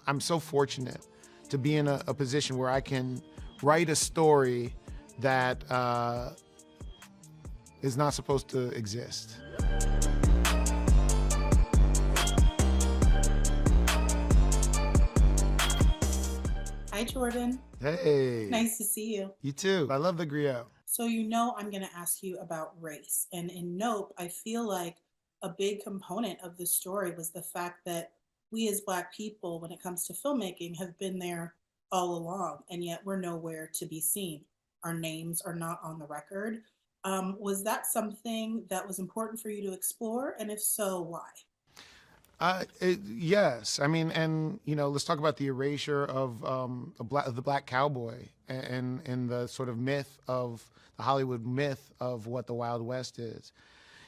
I'm so fortunate to be in a position where I can write a story that is not supposed to exist. Hi, Jordan. Hey. Nice to see you. You too. I love theGrio. So, I'm going to ask you about race. And in Nope, I feel like a big component of the story was the fact that we as Black people, when it comes to filmmaking, have been there all along, and yet we're nowhere to be seen. Our names are not on the record. Was that something that was important for you to explore? And if so, why? Yes, I mean, and let's talk about the erasure of the black cowboy and the sort of myth of the Hollywood myth of what the Wild West is.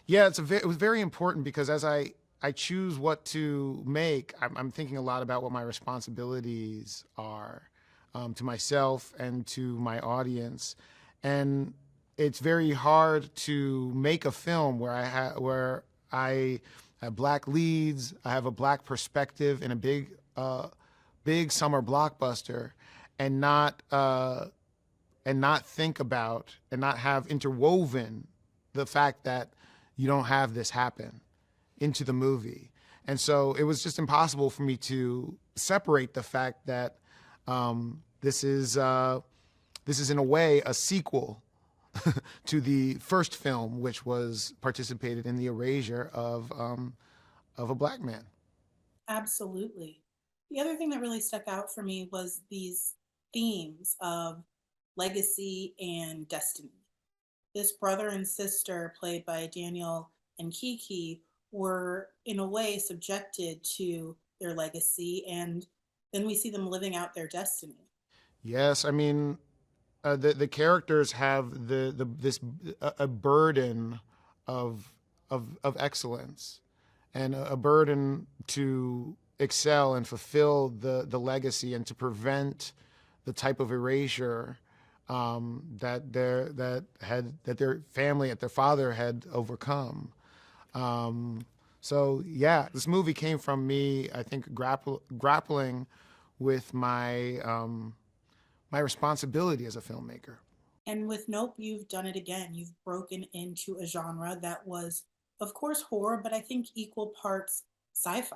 Yeah, it was very important because as I choose what to make, I'm thinking a lot about what my responsibilities are to myself and to my audience, and it's very hard to make a film where I have Black leads, I have a Black perspective in a big summer blockbuster, and not think about and not have interwoven the fact that you don't have this happen into the movie. And so it was just impossible for me to separate the fact that this is in a way a sequel to the first film, which was participated in the erasure of a Black man. Absolutely. The other thing that really stuck out for me was these themes of legacy and destiny. This brother and sister, played by Daniel and Kiki, were in a way subjected to their legacy, and then we see them living out their destiny. Yes, I mean, the characters have a burden of excellence and a burden to excel and fulfill the legacy and to prevent the type of erasure that their family, that their father had overcome. So yeah, this movie came from me, I think, grappling with my my responsibility as a filmmaker. And with Nope, you've done it again. You've broken into a genre that was, of course, horror, but I think equal parts sci fi.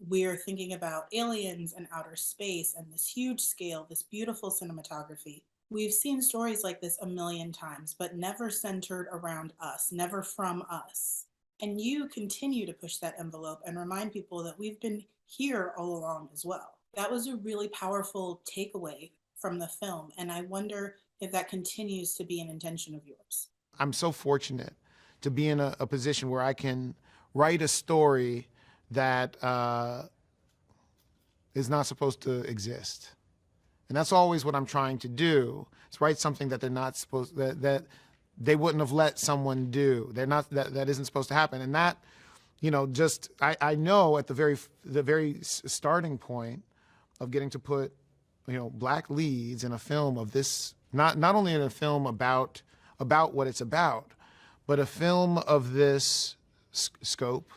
We're thinking about aliens and outer space and this huge scale, this beautiful cinematography. We've seen stories like this a million times, but never centered around us, never from us. And you continue to push that envelope and remind people that we've been here all along as well. That was a really powerful takeaway from the film. And I wonder if that continues to be an intention of yours. I'm so fortunate to be in a position where I can write a story that is not supposed to exist. And that's always what I'm trying to do, is write something that they're not supposed, that they wouldn't have let someone do. They're not, that isn't supposed to happen. And that, I know at the very starting point of getting to put, Black leads in a film of this, not only in a film about what it's about, but a film of this scope,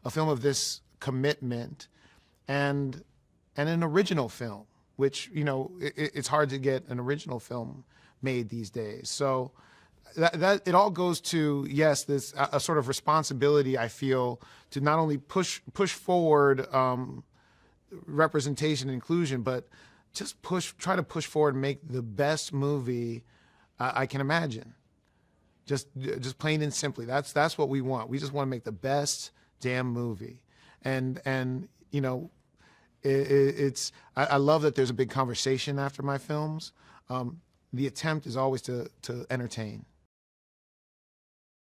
a film of this commitment, and an original film, which, it's hard to get an original film made these days. So that it all goes to, yes, this a sort of responsibility I feel to not only push forward representation and inclusion, but just try to push forward and make the best movie I can imagine. Just plain and simply, that's what we want. We just want to make the best damn movie, and I love that there's a big conversation after my films. The attempt is always to entertain.